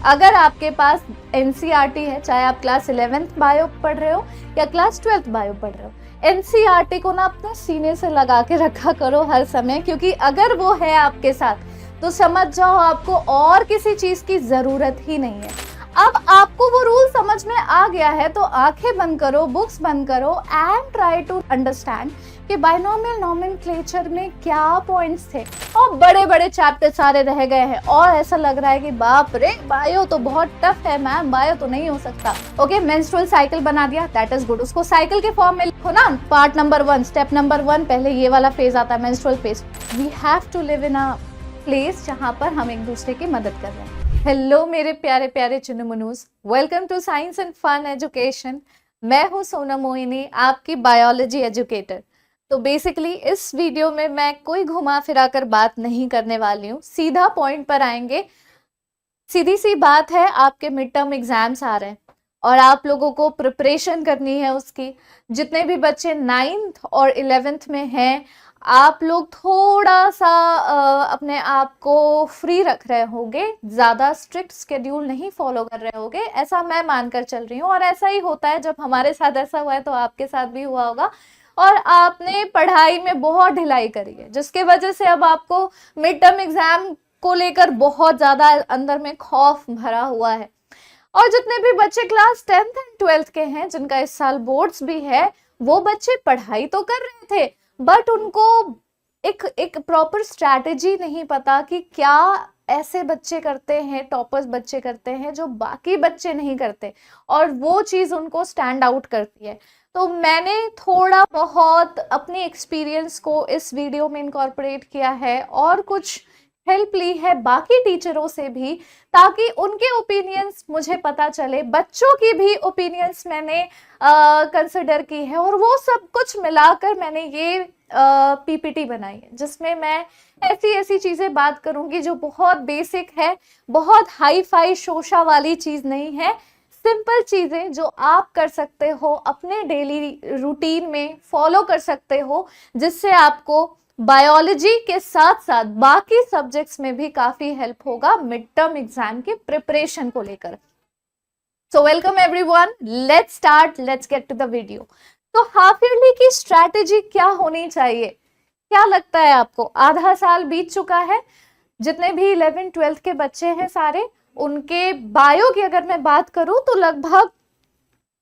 अगर आपके पास एनसीईआरटी है, चाहे आप क्लास 11th बायो पढ़ रहे हो या क्लास 12th बायो पढ़ रहे हो, एनसीईआरटी को ना अपने सीने से लगा के रखा करो हर समय, क्योंकि अगर वो है आपके साथ तो समझ जाओ आपको और किसी चीज की जरूरत ही नहीं है। अब आपको वो रूल समझ में आ गया है तो आंखें बंद करो, बुक्स बंद करो एंड ट्राई टू अंडरस्टैंड कि बायनोमियल नोमेनक्लेचर में क्या पॉइंट्स थे। और बड़े बड़े चैप्टर सारे रह गए हैं और ऐसा लग रहा है कि बाप रे बायो तो बहुत टफ है मैम, बायो तो नहीं हो सकता। ओके, मेंस्ट्रुअल साइकिल बना दिया, दैट इज गुड। उसको साइकिल के फॉर्म में लिखो ना, पार्ट नंबर 1, स्टेप नंबर 1, पहले ये वाला फेज आता है menstrual phase. We have to live in a place जहाँ पर हम एक दूसरे की मदद कर रहे हैं। हेलो मेरे प्यारे प्यारे चुनमुनूस, welcome to science and fun education. मैं हूँ सोनम मोहिनी, आपकी बायोलॉजी एजुकेटर। तो बेसिकली इस वीडियो में मैं कोई घुमा फिरा कर बात नहीं करने वाली हूँ, सीधा पॉइंट पर आएंगे। सीधी सी बात है, आपके मिड टर्म एग्जाम्स आ रहे हैं और आप लोगों को प्रिपरेशन करनी है उसकी। जितने भी बच्चे 9th और 11th में हैं, आप लोग थोड़ा सा अपने आप को फ्री रख रहे होगे, ज़्यादा स्ट्रिक्ट स्केड्यूल नहीं फॉलो कर रहे होगे, ऐसा मैं मानकर चल रही हूँ। और ऐसा ही होता है, जब हमारे साथ ऐसा हुआ है तो आपके साथ भी हुआ होगा। और आपने पढ़ाई में बहुत ढिलाई करी है, जिसके वजह से अब आपको मिड टर्म एग्जाम को लेकर बहुत ज़्यादा अंदर में खौफ भरा हुआ है। और जितने भी बच्चे क्लास 10th एंड 12th के हैं, जिनका इस साल बोर्ड्स भी है, वो बच्चे पढ़ाई तो कर रहे थे बट उनको एक प्रॉपर स्ट्रैटेजी नहीं पता कि क्या ऐसे बच्चे करते हैं, टॉपर्स बच्चे करते हैं जो बाकी बच्चे नहीं करते, और वो चीज़ उनको स्टैंड आउट करती है। तो मैंने थोड़ा बहुत अपने एक्सपीरियंस को इस वीडियो में इनकॉर्पोरेट किया है और कुछ हेल्प ली है बाकी टीचरों से भी, ताकि उनके ओपिनियंस मुझे पता चले, बच्चों की भी ओपिनियंस मैंने कंसिडर की है, और वो सब कुछ मिलाकर मैंने ये पीपीटी बनाई है, जिसमें मैं ऐसी ऐसी चीज़ें बात करूंगी जो बहुत बेसिक है, बहुत हाई फाई शोशा वाली चीज़ नहीं है, सिंपल चीज़ें जो आप कर सकते हो, अपने डेली रूटीन में फॉलो कर सकते हो, जिससे आपको बायोलॉजी के साथ साथ बाकी सब्जेक्ट्स में भी काफी हेल्प होगा मिड टर्म एग्जाम के प्रिपरेशन को लेकर। So welcome everyone, let's start, let's get to the video. तो हाफ ईयरली की स्ट्रैटेजी क्या होनी चाहिए, क्या लगता है आपको? आधा साल बीत चुका है, जितने भी 11th 12th के बच्चे हैं सारे, उनके बायो की अगर मैं बात करूं तो लगभग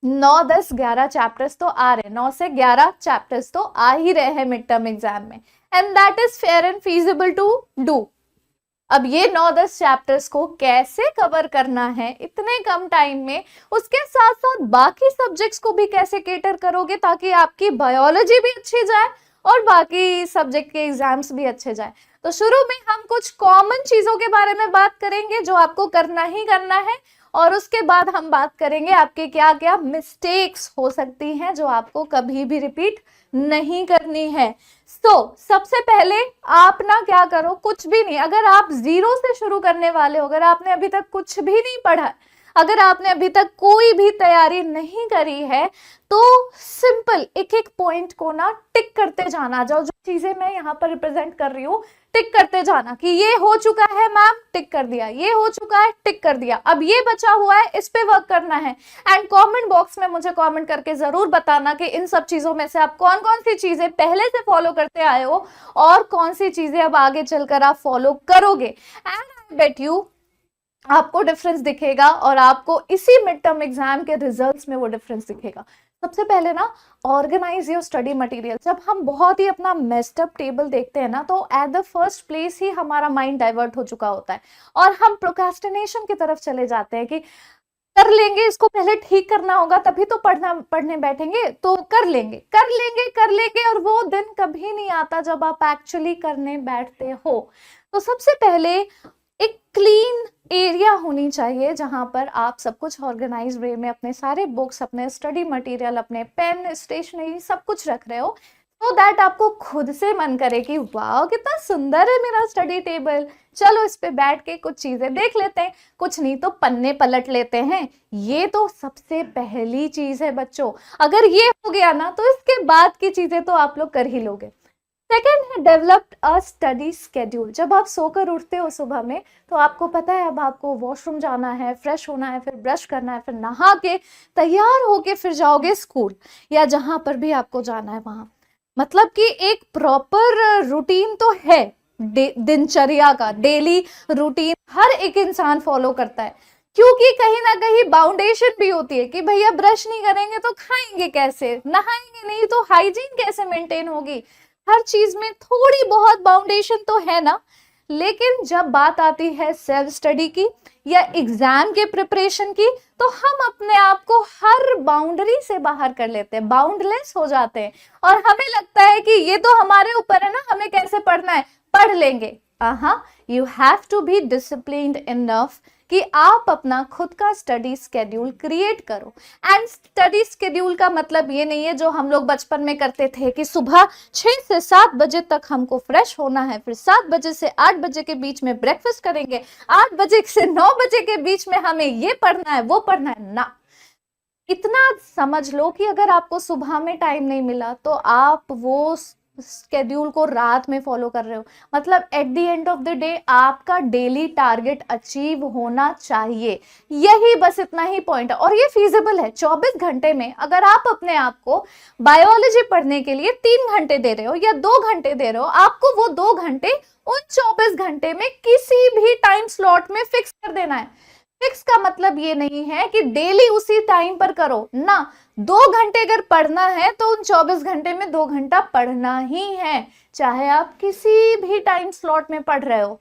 9, 10, 11 चैप्टर्स तो आ रहे हैं, 9 से 11 चैप्टर्स तो आ ही रहे हैं मिड टर्म एग्जाम में, and that is fair and feasible to do. अब ये 9-10 चैप्टर्स को कैसे कवर करना है इतने कम टाइम में, उसके साथ साथ बाकी सब्जेक्ट्स को भी कैसे केटर करोगे ताकि आपकी बायोलॉजी भी अच्छी जाए और बाकी सब्जेक्ट के एग्जाम्स भी अच्छे जाए। तो शुरू में हम कुछ कॉमन चीजों के बारे में बात करेंगे जो आपको करना ही करना है, और उसके बाद हम बात करेंगे आपके क्या क्या मिस्टेक्स हो सकती हैं जो आपको कभी भी रिपीट नहीं करनी है। सबसे पहले आप ना क्या करो, कुछ भी नहीं, अगर आप 0 से शुरू करने वाले हो, अगर आपने अभी तक कुछ भी नहीं पढ़ा, अगर आपने अभी तक कोई भी तैयारी नहीं करी है, तो सिंपल एक एक पॉइंट को ना टिक करते जाना। जो चीजें मैं यहाँ पर रिप्रेजेंट कर रही हूँ, टिक करते जाना कि ये हो चुका है मैम, टिक कर दिया, ये हो चुका है, टिक कर दिया, अब ये बचा हुआ है, इस पे वर्क करना है। एंड कमेंट बॉक्स में मुझे कमेंट करके जरूर बताना कि इन सब चीजों में से आप कौन कौन सी चीजें पहले से फॉलो करते आए हो और कौन सी चीजें अब आगे चलकर आप फॉलो करोगे। एंड आई बेट यू आपको डिफरेंस दिखेगा और आपको इसी मिड टर्म एग्जाम के रिजल्ट्स में वो डिफरेंस दिखेगा। सबसे पहले ना, ऑर्गेनाइज योर स्टडी मटेरियल। जब हम बहुत ही अपना मेस्ड अप टेबल देखते हैं ना, तो एट द फर्स्ट प्लेस ही हमारा माइंड डाइवर्ट हो चुका होता है और हम प्रोक्रास्टिनेशन की तरफ चले जाते हैं कि कर लेंगे, इसको पहले ठीक करना होगा तभी तो पढ़ने बैठेंगे, तो कर लेंगे कर लेंगे कर लेंगे, और वो दिन कभी नहीं आता जब आप एक्चुअली करने बैठते हो। तो सबसे पहले एक क्लीन एरिया होनी चाहिए जहां पर आप सब कुछ ऑर्गेनाइज वे में अपने सारे बुक्स, अपने स्टडी मटेरियल, अपने पेन, स्टेशनरी सब कुछ रख रहे हो, so दैट आपको खुद से मन करे कि वाह कितना सुंदर है मेरा स्टडी टेबल, चलो इस पे बैठ के कुछ चीजें देख लेते हैं, कुछ नहीं तो पन्ने पलट लेते हैं। ये तो सबसे पहली चीज है बच्चों। अगर ये हो गया ना, तो इसके बाद की चीजें तो आप लोग कर ही लोगे। सेकेंड है डेवलप्ड अ स्टडी स्केड्यूल। जब आप सोकर उठते हो सुबह में तो आपको पता है अब आपको वॉशरूम जाना है, फ्रेश होना है, फिर ब्रश करना है, फिर नहा के तैयार होके फिर जाओगे स्कूल या जहां पर भी आपको जाना है वहां। मतलब कि एक प्रॉपर रूटीन तो है, दिनचर्या का डेली रूटीन हर एक इंसान फॉलो करता है, क्योंकि कहीं ना कहीं बाउंडेशन भी होती है कि भैया ब्रश नहीं करेंगे तो खाएंगे कैसे, नहाएंगे नहीं तो हाइजीन कैसे मेंटेन होगी। हर चीज में थोड़ी बहुत बाउंडेशन तो है ना। लेकिन जब बात आती है सेल्फ स्टडी की या एग्जाम के प्रिपरेशन की, तो हम अपने आप को हर बाउंड्री से बाहर कर लेते हैं, बाउंडलेस हो जाते हैं और हमें लगता है कि ये तो हमारे ऊपर है ना, हमें कैसे पढ़ना है, पढ़ लेंगे। You have to be disciplined enough कि आप अपना खुद का स्टडी स्केड्यूल क्रिएट करो। एंड स्टडी स्केड्यूल का मतलब ये नहीं है जो हम लोग बचपन में करते थे कि सुबह 6 से 7 बजे तक हमको फ्रेश होना है, फिर 7 बजे से 8 बजे के बीच में ब्रेकफास्ट करेंगे, 8 बजे से 9 बजे के बीच में हमें ये पढ़ना है, वो पढ़ना है ना। इतना समझ लो कि अगर आपको सुबह में टाइम नहीं मिला तो आप वो स्केड्यूल को रात में फॉलो कर रहे हो। मतलब at the end of the day आपका डेली टारगेट अचीव होना चाहिए, यही बस इतना ही पॉइंट है। और ये फीजिबल है। 24 घंटे में अगर आप अपने आप को बायोलॉजी पढ़ने के लिए 3 घंटे दे रहे हो या 2 घंटे दे रहे हो, आपको वो 2 घंटे उन 24 घंटे में किसी भी टाइम स्लॉट में फिक्स कर देना है। फिक्स का मतलब ये नहीं है कि डेली उसी टाइम पर करो ना। 2 घंटे अगर पढ़ना है तो उन 24 घंटे में 2 घंटा पढ़ना ही है, चाहे आप किसी भी टाइम स्लॉट में पढ़ रहे हो।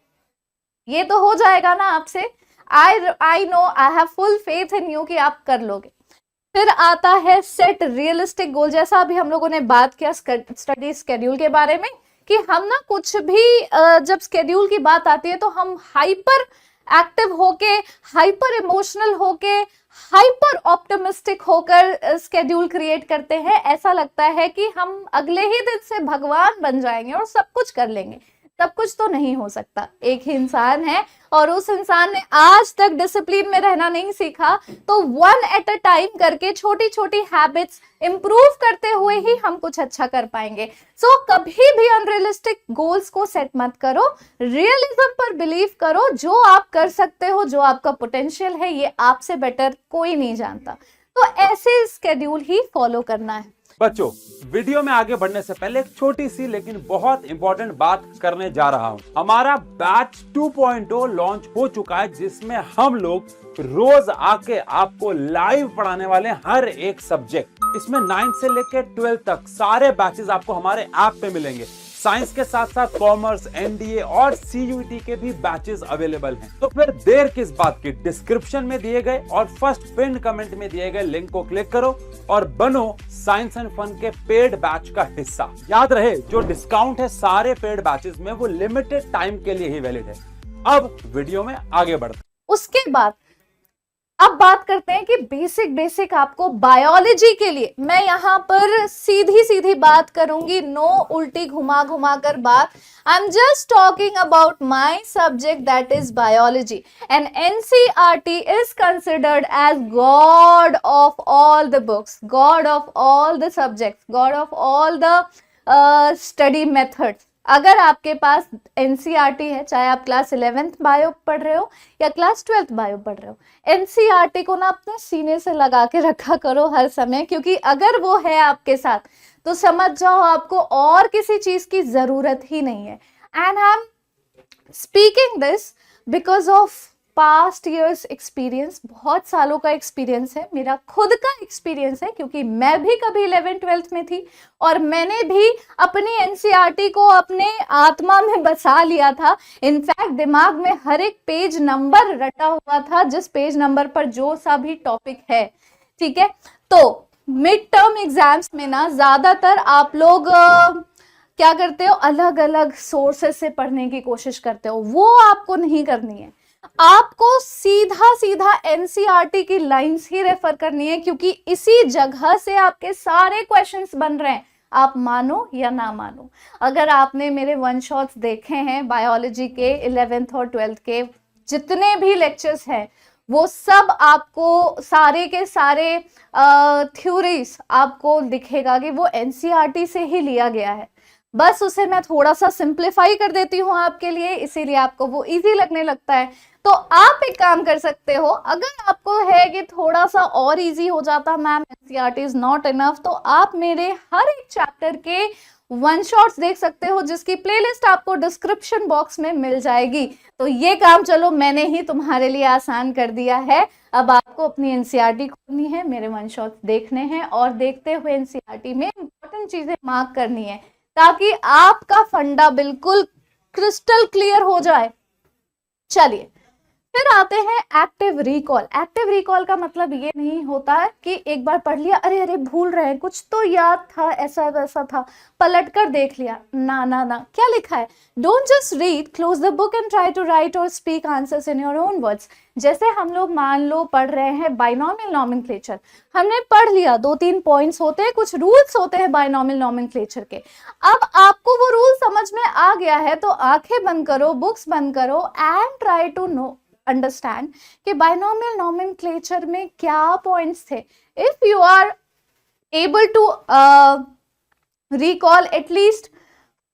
ये तो हो जाएगा ना आपसे। I know, I have full faith in you कि आप कर लोगे। फिर आता है सेट रियलिस्टिक गोल। जैसा अभी हम लोगों ने बात किया स्टडी स्केड्यूल के बारे में कि हम ना कुछ भी जब स्केड्यूल की बात आती है तो हम हाइपर एक्टिव होके, हाइपर इमोशनल होके, हाइपर ऑप्टिमिस्टिक होकर स्केड्यूल क्रिएट करते हैं। ऐसा लगता है कि हम अगले ही दिन से भगवान बन जाएंगे और सब कुछ कर लेंगे। सब कुछ तो नहीं हो सकता। एक ही इंसान है और उस इंसान ने आज तक डिसिप्लिन में रहना नहीं सीखा, तो 1 एट अ टाइम करके छोटी छोटी हैबिट्स इंप्रूव करते हुए ही हम कुछ अच्छा कर पाएंगे। सो कभी भी अनरियलिस्टिक गोल्स को सेट मत करो, रियलिज्म पर बिलीव करो। जो आप कर सकते हो, जो आपका पोटेंशियल है, ये आपसे बेटर कोई नहीं जानता। तो ऐसे स्केड्यूल ही फॉलो करना है। बच्चों, वीडियो में आगे बढ़ने से पहले एक छोटी सी लेकिन बहुत इंपॉर्टेंट बात करने जा रहा हूं। हमारा बैच 2.0 लॉन्च हो चुका है, जिसमें हम लोग रोज आके आपको लाइव पढ़ाने वाले हैं हर एक सब्जेक्ट। इसमें 9 से लेकर 12 तक सारे बैचेस आपको हमारे ऐप पे मिलेंगे। साइंस के साथ साथ कॉमर्स, एनडीए और सीयूईटी के भी बैचेस अवेलेबल हैं। तो फिर देर किस बात की, डिस्क्रिप्शन में दिए गए और फर्स्ट पिन कमेंट में दिए गए लिंक को क्लिक करो और बनो साइंस एंड फन के पेड बैच का हिस्सा। याद रहे, जो डिस्काउंट है सारे पेड बैचेस में वो लिमिटेड टाइम के लिए ही वैलिड है। अब वीडियो में आगे बढ़ते हैं। उसके बाद अब बात करते हैं कि बेसिक आपको बायोलॉजी के लिए मैं यहाँ पर सीधी सीधी बात करूंगी, नो उल्टी घुमा घुमा कर बात। I am just talking about my subject, that is biology. And NCERT is considered as god of all the books, god of all the subjects, god of all the study methods. अगर आपके पास NCERT है, चाहे आप class 11th bio पढ़ रहे हो या class 12th bio पढ़ रहे हो, एनसीईआरटी को ना अपने सीने से लगा के रखा करो हर समय, क्योंकि अगर वो है आपके साथ तो समझ जाओ आपको और किसी चीज की जरूरत ही नहीं है। And I am speaking this because of past years experience. बहुत सालों का एक्सपीरियंस है, मेरा खुद का एक्सपीरियंस है, क्योंकि मैं भी कभी 11th-12th में थी और मैंने भी अपनी एनसीईआरटी को अपने आत्मा में बसा लिया था। इनफैक्ट दिमाग में हर एक पेज नंबर रटा हुआ था, जिस पेज नंबर पर जो सा भी टॉपिक है। ठीक है, तो मिड टर्म एग्जाम्स में ना ज्यादातर आप लोग क्या करते हो, अलग अलग सोर्सेस से पढ़ने की कोशिश करते हो। वो आपको नहीं करनी है। आपको सीधा सीधा एनसीईआरटी की लाइंस ही रेफर करनी है, क्योंकि इसी जगह से आपके सारे क्वेश्चंस बन रहे हैं, आप मानो या ना मानो। अगर आपने मेरे वन शॉट्स देखे हैं बायोलॉजी के 11th और 12th के, जितने भी लेक्चर्स हैं वो सब आपको सारे के सारे थ्योरीज आपको दिखेगा कि वो एनसीईआरटी से ही लिया गया है। बस उसे मैं थोड़ा सा सिंप्लीफाई कर देती हूँ आपके लिए, इसीलिए आपको वो इजी लगने लगता है। तो आप एक काम कर सकते हो, अगर आपको है कि थोड़ा सा और इजी हो जाता ma'am, NCERT is not enough, तो आप मेरे हर एक चैप्टर के वन शॉट्स देख सकते हो, जिसकी प्लेलिस्ट आपको डिस्क्रिप्शन बॉक्स में मिल जाएगी। तो ये काम चलो मैंने ही तुम्हारे लिए आसान कर दिया है। अब आपको अपनी एनसीईआरटी खोलनी है, मेरे वन शॉट्स देखने हैं और देखते हुए एनसीईआरटी में इंपॉर्टेंट चीजें मार्क करनी है, ताकि आपका फंडा बिल्कुल क्रिस्टल क्लियर हो जाए। चलिए फिर आते हैं एक्टिव रिकॉल। एक्टिव रिकॉल का मतलब ये नहीं होता है कि एक बार पढ़ लिया, अरे अरे भूल रहे हैं, कुछ तो याद था, ऐसा वैसा था, पलट कर देख लिया। ना ना ना, क्या लिखा है, don't just read, close the book and try to write और speak answers in your own words. जैसे हम लोग मान लो पढ़ रहे हैं बाइनोमियल नॉमेनक्लेचर, हमने पढ़ लिया, 2-3 पॉइंट्स होते हैं, कुछ रूल्स होते हैं बाइनोमियल नॉमेनक्लेचर के। अब आपको वो रूल समझ में आ गया है तो आंखें बंद करो, बुक्स बंद करो and try to know understand कि बाइनोमियल नॉमेनक्लेचर में क्या पॉइंट्स थे। If you are able to recall at least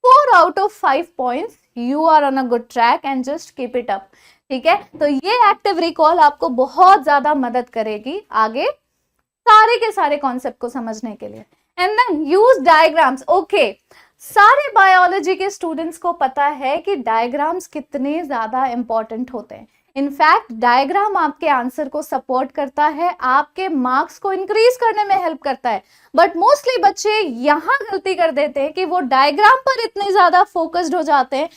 4 out of 5 points, you are on a good track and just keep it up। ठीक है, तो ये एक्टिव रिकॉल आपको बहुत ज्यादा मदद करेगी आगे सारे के सारे कॉन्सेप्ट को समझने के लिए। And then use diagrams. Okay, सारे बायोलॉजी के स्टूडेंट्स को पता है कि डायग्राम्स कितने ज्यादा इंपॉर्टेंट होते हैं। इनफैक्ट डायग्राम आपके आंसर को सपोर्ट करता है, आपके मार्क्स को इंक्रीज करने में हेल्प करता है। बट मोस्टली बच्चे यहाँ गलती कर देते हैं कि वो डायग्राम पर इतने ज्यादा फोकस्ड हो जाते हैं,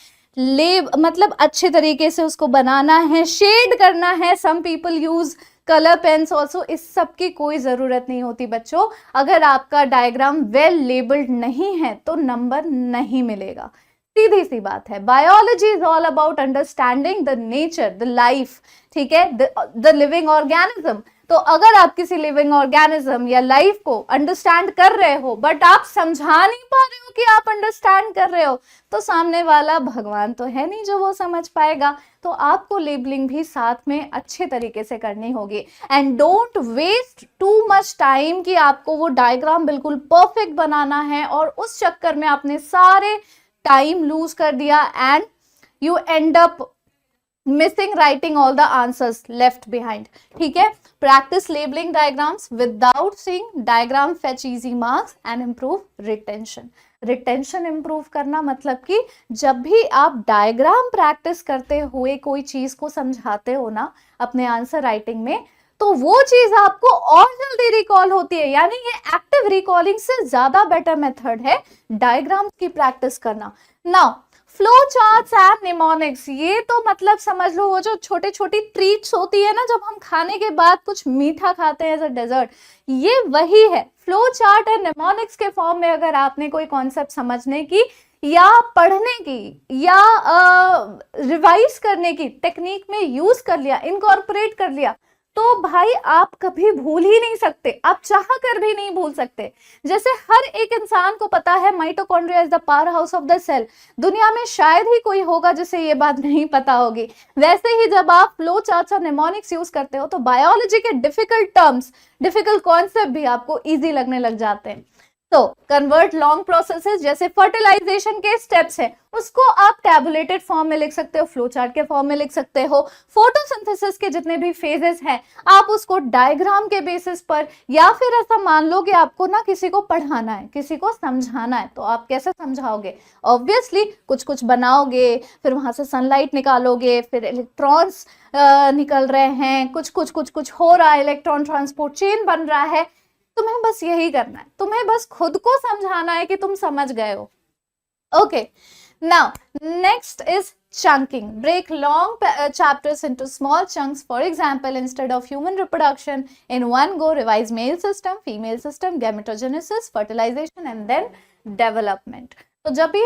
मतलब अच्छे तरीके से उसको बनाना है, शेड करना है। Some people use colour pens also, इस सब की कोई जरूरत नहीं होती बच्चों। अगर आपका डायग्राम वेल लेबल्ड नहीं है तो नंबर नहीं मिलेगा, सीधी सी बात है। Biology is all about understanding the nature, the life, ठीक है, द लिविंग ऑर्गेनिज्म। तो अगर आप किसी लिविंग ऑर्गेनिज्म या लाइफ को अंडरस्टैंड कर रहे हो बट आप समझा नहीं पा रहे हो कि आप अंडरस्टैंड कर रहे हो, तो सामने वाला भगवान तो है नहीं जो वो समझ पाएगा। तो आपको लेबलिंग भी साथ में अच्छे तरीके से करनी होगी। And don't waste too much time कि आपको वो डायग्राम बिल्कुल परफेक्ट बनाना है और उस चक्कर में आपने सारे टाइम लूज कर दिया and you and up missing writing all the answers left behind. ठीक है, practice labelling diagrams without seeing diagram, fetch easy marks and improve retention. Retention improve करना मतलब कि जब भी आप डायग्राम प्रैक्टिस करते हुए कोई चीज को समझाते हो ना अपने आंसर राइटिंग में, तो वो चीज आपको और जल्दी रिकॉल होती है। यानी ये एक्टिव रिकॉलिंग से ज्यादा बेटर मेथड है डायग्राम्स की प्रैक्टिस करना। Now flow charts and mnemonics, ये तो मतलब समझ लो वो जो छोटे छोटी ट्रीट्स होती है ना, जब हम खाने के बाद कुछ मीठा खाते हैं एज अ डेजर्ट, ये वही है। फ्लो चार्ट एंड निमोनिक्स के फॉर्म में अगर आपने कोई कॉन्सेप्ट समझने की या पढ़ने की या रिवाइज करने की टेक्निक में यूज कर लिया, इनकॉर्पोरेट कर लिया, तो भाई आप कभी भूल ही नहीं सकते, आप चाह कर भी नहीं भूल सकते। जैसे हर एक इंसान को पता है mitochondria is the powerhouse of the cell, दुनिया में शायद ही कोई होगा जिसे ये बात नहीं पता होगी। वैसे ही जब आप फ्लो चार्ट्स और निमोनिक्स यूज करते हो तो बायोलॉजी के डिफिकल्ट टर्म्स, डिफिकल्ट कॉन्सेप्ट भी आपको इजी लगने लग जाते हैं। तो कन्वर्ट लॉन्ग प्रोसेसेस, जैसे फर्टिलाइजेशन के स्टेप्स हैं, उसको आप टैबुलेटेड फॉर्म में लिख सकते हो, फ्लो चार्ट के फॉर्म में लिख सकते हो। फोटोसिंथेसिस के जितने भी फेजेस हैं आप उसको डायग्राम के बेसिस पर, या फिर ऐसा मान लो कि आपको ना किसी को पढ़ाना है, किसी को समझाना है, तो आप कैसे समझाओगे? ऑब्वियसली कुछ कुछ बनाओगे, फिर वहां से सनलाइट निकालोगे, फिर इलेक्ट्रॉन्स निकल रहे हैं, कुछ हो रहा है, इलेक्ट्रॉन ट्रांसपोर्ट चेन बन रहा है। तुम्हें बस यही करना है, तुम्हें बस खुद को समझाना है कि तुम समझ गए हो। Okay, now next is chunking. Break long chapters into small chunks. For example, instead of human reproduction, in one go revise male system, female system, gametogenesis, fertilization and then development. तो जब भी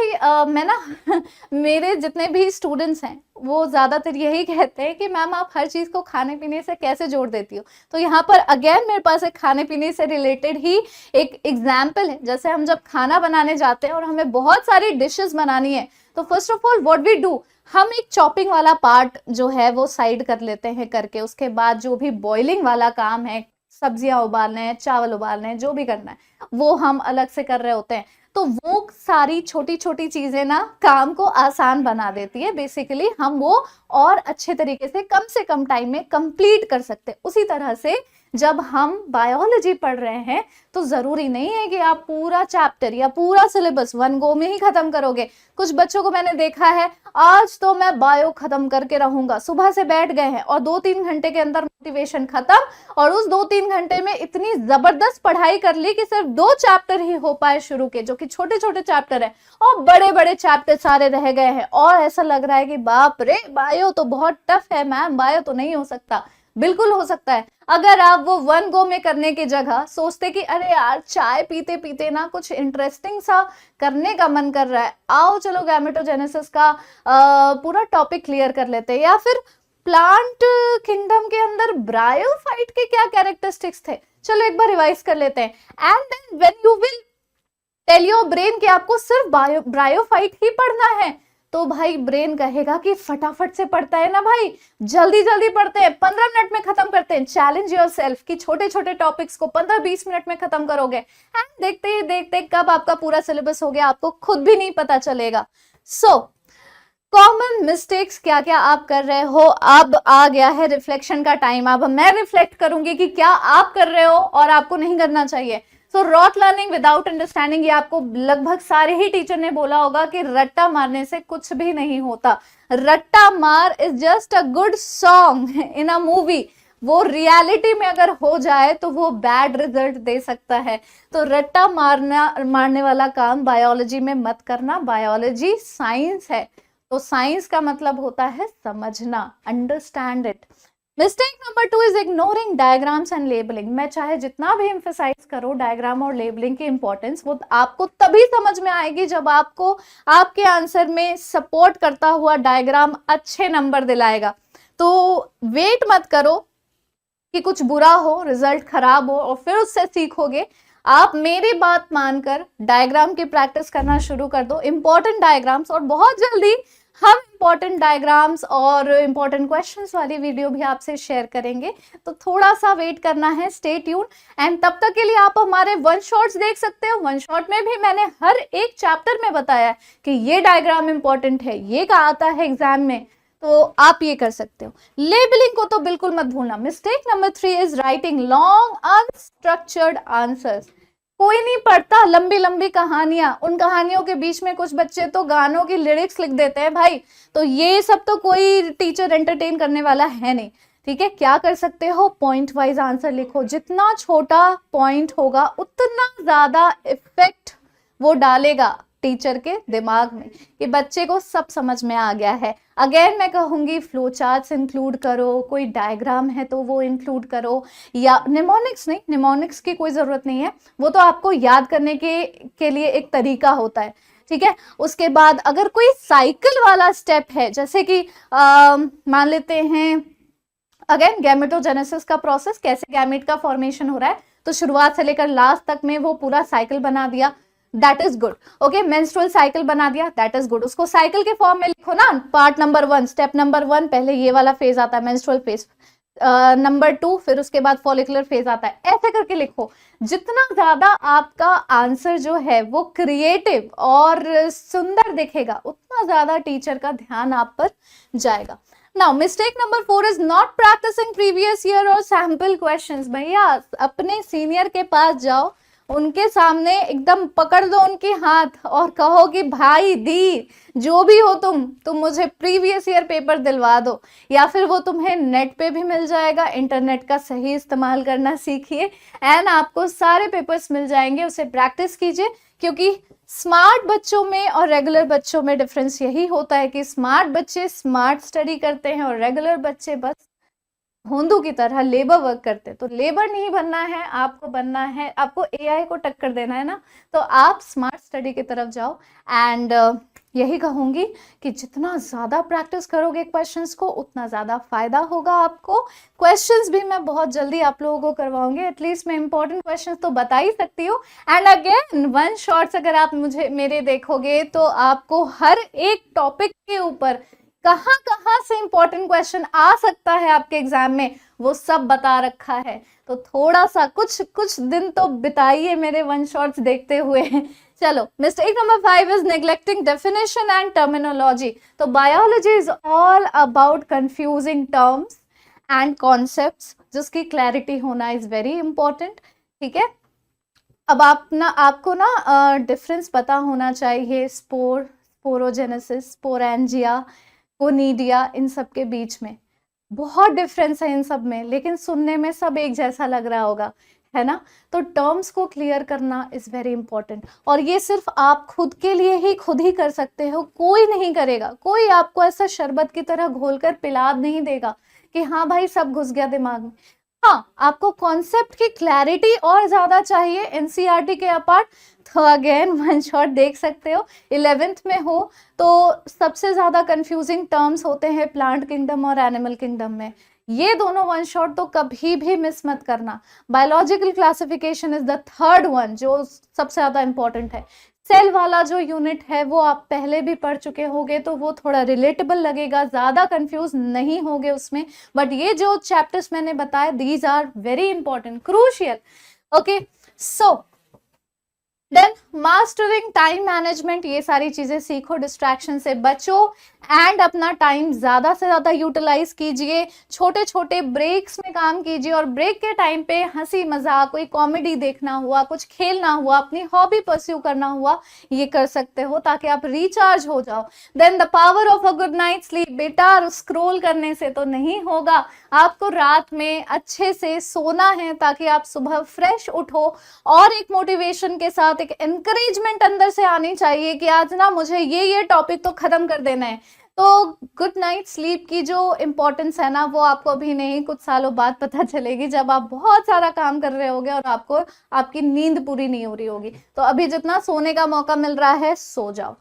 मैं ना मेरे जितने भी स्टूडेंट्स हैं वो ज़्यादातर यही कहते हैं कि मैम आप हर चीज़ को खाने पीने से कैसे जोड़ देती हो। तो यहाँ पर अगेन मेरे पास एक खाने पीने से रिलेटेड ही एक एग्जाम्पल है। जैसे हम जब खाना बनाने जाते हैं और हमें बहुत सारी डिशेस बनानी है, तो first of all what we do, हम एक चॉपिंग वाला पार्ट जो है वो साइड कर लेते हैं करके, उसके बाद जो भी बॉइलिंग वाला काम है, सब्जियां उबालने हैं, चावल उबालने हैं, जो भी करना है वो हम अलग से कर रहे होते हैं। तो वो सारी छोटी छोटी चीजें ना काम को आसान बना देती है। बेसिकली हम वो और अच्छे तरीके से कम टाइम में कंप्लीट कर सकते हैं। उसी तरह से जब हम बायोलॉजी पढ़ रहे हैं तो जरूरी नहीं है कि आप पूरा चैप्टर या पूरा सिलेबस वन गो में ही खत्म करोगे। कुछ बच्चों को मैंने देखा है, आज तो मैं बायो खत्म करके रहूंगा, सुबह से बैठ गए हैं और 2-3 घंटे के अंदर मोटिवेशन खत्म, और उस 2-3 घंटे में इतनी जबरदस्त पढ़ाई कर ली कि सिर्फ 2 चैप्टर ही हो पाए शुरू के, जो कि छोटे छोटे चैप्टर है, और बड़े बड़े चैप्टर सारे रह गए हैं। और ऐसा लग रहा है कि बाप रे, बायो तो बहुत टफ है मैम, बायो तो नहीं हो सकता। बिल्कुल हो सकता है, अगर आप वो वन गो में करने की जगह सोचते कि अरे यार चाय पीते पीते ना कुछ इंटरेस्टिंग सा करने का मन कर रहा है, आओ चलो गैमेटोजेनेसिस का पूरा टॉपिक क्लियर कर लेते हैं, या फिर प्लांट किंगडम के अंदर ब्रायोफाइट के क्या कैरेक्टरिस्टिक्स थे, चलो एक बार रिवाइज कर लेते हैं। And then when you will tell your brain कि आपको सिर्फ ब्रायोफाइट ही पढ़ना है, तो भाई ब्रेन कहेगा कि फटाफट से पढ़ता है ना भाई, जल्दी जल्दी पढ़ते हैं, 15 मिनट में खत्म करते हैं। चैलेंज योरसेल्फ कि छोटे छोटे टॉपिक्स को 15-20 मिनट में खत्म करोगे, एंड देखते ही देखते कब आपका पूरा सिलेबस हो गया आपको खुद भी नहीं पता चलेगा। सो कॉमन मिस्टेक्स क्या क्या आप कर रहे हो, अब आ गया है रिफ्लेक्शन का टाइम। अब मैं रिफ्लेक्ट करूंगी कि क्या आप कर रहे हो और आपको नहीं करना चाहिए। सो रॉट लर्निंग विदाउट अंडरस्टैंडिंग, ये आपको लगभग सारे ही टीचर ने बोला होगा कि रट्टा मारने से कुछ भी नहीं होता। रट्टा मार is just a good song in a movie, वो रियलिटी में अगर हो जाए तो वो बैड रिजल्ट दे सकता है। तो रट्टा मारने वाला काम बायोलॉजी में मत करना। बायोलॉजी साइंस है, तो साइंस का मतलब होता है समझना, understand it. Mistake number 2 is ignoring diagrams and labelling. मैं चाहे जितना भी एम्फेसाइज करो डायग्राम और लेबलिंग की इंपॉर्टेंस, वो आपको तभी समझ में आएगी जब आपको आपके आंसर में सपोर्ट करता हुआ डायग्राम अच्छे नंबर दिलाएगा। तो वेट मत करो कि कुछ बुरा हो, रिजल्ट खराब हो और फिर उससे सीखोगे। आप मेरी बात मानकर डायग्राम की प्रैक्टिस करना शुरू कर दो, इंपॉर्टेंट डायग्राम्स, और बहुत जल्दी हम इंपॉर्टेंट डायग्राम्स और इंपॉर्टेंट क्वेश्चंस वाली वीडियो भी आपसे शेयर करेंगे। तो थोड़ा सा वेट करना है, स्टे ट्यून। एंड तब तक के लिए आप हमारे वन शॉट्स देख सकते हो। वन शॉट में भी मैंने हर एक चैप्टर में बताया कि ये डायग्राम इंपॉर्टेंट है, ये का आता है एग्जाम में, तो आप ये कर सकते हो। लेबलिंग को तो बिल्कुल मत भूलना। Mistake number 3 is writing long unstructured answers. कोई नहीं पढ़ता लंबी लंबी कहानियां, उन कहानियों के बीच में कुछ बच्चे तो गानों की लिरिक्स लिख देते हैं भाई। तो ये सब तो कोई टीचर एंटरटेन करने वाला है नहीं, ठीक है। क्या कर सकते हो, पॉइंट वाइज आंसर लिखो। जितना छोटा पॉइंट होगा उतना ज्यादा इफेक्ट वो डालेगा टीचर के दिमाग में कि बच्चे को सब समझ में आ गया है। अगेन मैं कहूंगी फ्लो चार्ट्स इंक्लूड करो, कोई डायग्राम है तो वो इंक्लूड करो, या निमोनिक्स नहीं, निमोनिक्स की कोई ज़रूरत नहीं है, वो तो आपको याद करने के लिए एक तरीका होता है, ठीक है। उसके बाद अगर कोई साइकिल वाला स्टेप है, जैसे कि मान लेते हैं अगेन गैमेटोजेनेसिस का प्रोसेस, कैसे गैमेट का फॉर्मेशन हो रहा है, तो शुरुआत से लेकर लास्ट तक में वो पूरा साइकिल बना दिया, that is good. Okay, menstrual cycle बना दिया, दैट इज गुड। उसको साइकिल के फॉर्म में लिखो ना, पार्ट नंबर 1, स्टेप नंबर 1, पहले ये वाला फेज आता है मेंस्ट्रुअल फेज, नंबर 2, फिर उसके बाद फॉलिकुलर फेज आता है, ऐसे करके लिखो। जितना ज्यादा आपका आंसर जो है वो क्रिएटिव और सुंदर दिखेगा, उतना ज्यादा टीचर का ध्यान आप पर जाएगा। Now mistake number 4 is not practicing previous year और सैंपल क्वेश्चंस। भैया अपने सीनियर के पास जाओ, उनके सामने एकदम पकड़ दो उनके हाथ और कहो कि भाई दी जो भी हो तुम मुझे प्रीवियस ईयर पेपर दिलवा दो, या फिर वो तुम्हें नेट पे भी मिल जाएगा। इंटरनेट का सही इस्तेमाल करना सीखिए एंड आपको सारे पेपर्स मिल जाएंगे, उसे प्रैक्टिस कीजिए। क्योंकि स्मार्ट बच्चों में और रेगुलर बच्चों में डिफरेंस यही होता है कि स्मार्ट बच्चे स्मार्ट स्टडी करते हैं और रेगुलर बच्चे बस भोंदू की तरह लेबर वर्क करते। तो लेबर नहीं बनना है, आपको बनना है, आपको एआई को टक्कर देना है ना, तो आप स्मार्ट स्टडी की तरफ जाओ। एंड यही कहूंगी कि जितना ज़्यादा प्रैक्टिस करोगे क्वेश्चंस को उतना ज़्यादा फायदा होगा आपको। क्वेश्चंस भी मैं बहुत जल्दी आप लोगों को करवाऊंगी, एटलीस्ट मैं इंपॉर्टेंट क्वेश्चंस तो बता ही सकती हूँ। एंड अगेन वन शॉट्स अगर आप मुझे मेरे देखोगे तो आपको हर एक टॉपिक के ऊपर कहाँ कहाँ से इंपॉर्टेंट क्वेश्चन आ सकता है आपके एग्जाम में, वो सब बता रखा है। तो थोड़ा सा कुछ दिन तो बिताइए मेरे वन शॉट्स देखते हुए, चलो, mistake number 5 is neglecting definition and terminology. तो biology is all about confusing terms and concepts, जिसकी क्लैरिटी होना इज वेरी इंपॉर्टेंट। ठीक है, अब आपको ना डिफरेंस पता होना चाहिए स्पोर, स्पोरोजेनेसिस, स्पोरेंजिया, कोनिडिया, इन सब के बीच में बहुत डिफरेंस है इन सब में, लेकिन सुनने में सब एक जैसा लग रहा होगा, है ना। तो टर्म्स को क्लियर करना इज वेरी इंपॉर्टेंट, और ये सिर्फ आप खुद के लिए ही खुद ही कर सकते हो, कोई नहीं करेगा। कोई आपको ऐसा शरबत की तरह घोलकर पिला नहीं देगा कि हाँ भाई सब घुस गया दिमाग में। हाँ, आपको कॉन्सेप्ट की क्लैरिटी और ज्यादा चाहिए एनसीईआरटी के अपार्ट, तो अगेन वन शॉट देख सकते हो। 11th में हो तो सबसे ज्यादा कंफ्यूजिंग टर्म्स होते हैं प्लांट किंगडम और एनिमल किंगडम में। ये दोनों वन शॉट तो कभी भी मिस मत करना। Biological classification is the third one, जो सबसे ज्यादा इंपॉर्टेंट है। सेल वाला जो यूनिट है वो आप पहले भी पढ़ चुके होंगे, तो वो थोड़ा रिलेटेबल लगेगा, ज्यादा कंफ्यूज नहीं होगे उसमें। बट ये जो चैप्टर्स मैंने बताए, these are very important, crucial. Okay, so then mastering time management, ये सारी चीजें सीखो, डिस्ट्रैक्शन से बचो एंड अपना टाइम ज्यादा से ज्यादा यूटिलाइज कीजिए। छोटे छोटे ब्रेक्स में काम कीजिए, और ब्रेक के टाइम पे हंसी मजाक, कोई कॉमेडी देखना हुआ, कुछ खेलना हुआ, अपनी हॉबी परस्यू करना हुआ, ये कर सकते हो ताकि आप रिचार्ज हो जाओ। Then the power of a good night sleep. बेटा स्क्रोल करने से तो नहीं होगा, आपको रात में अच्छे से सोना है ताकि आप सुबह फ्रेश उठो, और एक मोटिवेशन के साथ एक एनकरेजमेंट अंदर से आनी चाहिए कि आज ना मुझे ये टॉपिक तो खत्म कर देना है। तो गुड नाइट स्लीप की जो इम्पोर्टेंस है ना, वो आपको अभी नहीं कुछ सालों बाद पता चलेगी, जब आप बहुत सारा काम कर रहे होगे और आपको आपकी नींद पूरी नहीं हो रही होगी। तो अभी जितना सोने का मौका मिल रहा है, सो जाओ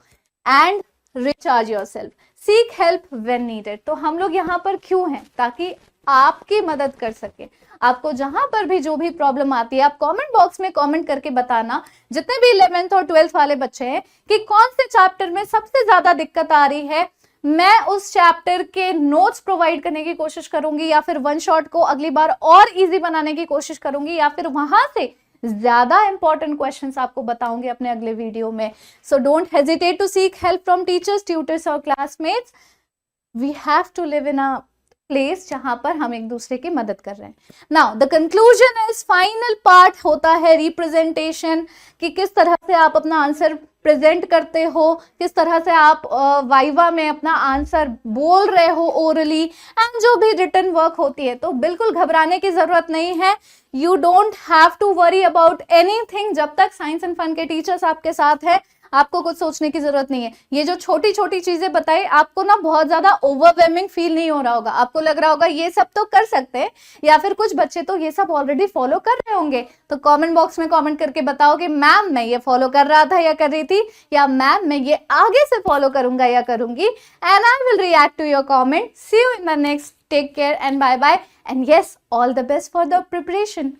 and recharge yourself. Seek help when needed. तो हम लोग यहाँ पर क्यों हैं? ताकि आपकी मदद कर सके। आपको जहां पर भी जो भी प्रॉब्लम आती है, आप कमेंट बॉक्स में कमेंट करके बताना, जितने भी 11th और 12th वाले बच्चे हैं, कि कौन से चैप्टर में सबसे ज्यादा दिक्कत आ रही है। मैं उस चैप्टर के नोट्स प्रोवाइड करने की कोशिश करूंगी, या फिर वन शॉट को अगली बार और इजी बनाने की कोशिश करूंगी, या फिर वहां से ज्यादा इंपॉर्टेंट क्वेश्चंस आपको बताऊंगी अपने अगले वीडियो में। So don't hesitate to seek help from teachers, tutors और classmates. We have to live in a place जहां पर हम एक दूसरे की मदद कर रहे हैं। Now the conclusion is, final part होता है रिप्रेजेंटेशन, कि किस तरह से आप अपना आंसर प्रेजेंट करते हो, किस तरह से आप वाइवा में अपना आंसर बोल रहे हो ओरली, एंड जो भी रिटन वर्क होती है। तो बिल्कुल घबराने की जरूरत नहीं है, you don't have to worry about anything. जब तक साइंस एंड फन के टीचर्स आपके साथ है, आपको कुछ सोचने की जरूरत नहीं है। ये जो छोटी छोटी चीजें बताई, आपको ना बहुत ज्यादा ओवरवेलमिंग फील नहीं हो रहा होगा। आपको लग रहा होगा ये सब तो कर सकते हैं, या फिर कुछ बच्चे तो ये सब ऑलरेडी फॉलो कर रहे होंगे। तो कमेंट बॉक्स में कमेंट करके बताओ कि मैम मैं ये फॉलो कर रहा था या कर रही थी, या मैम मैं ये आगे से फॉलो करूंगा या करूंगी। And I will react to your comment. See you in the next, take care and bye bye, and yes, all the best for the preparation.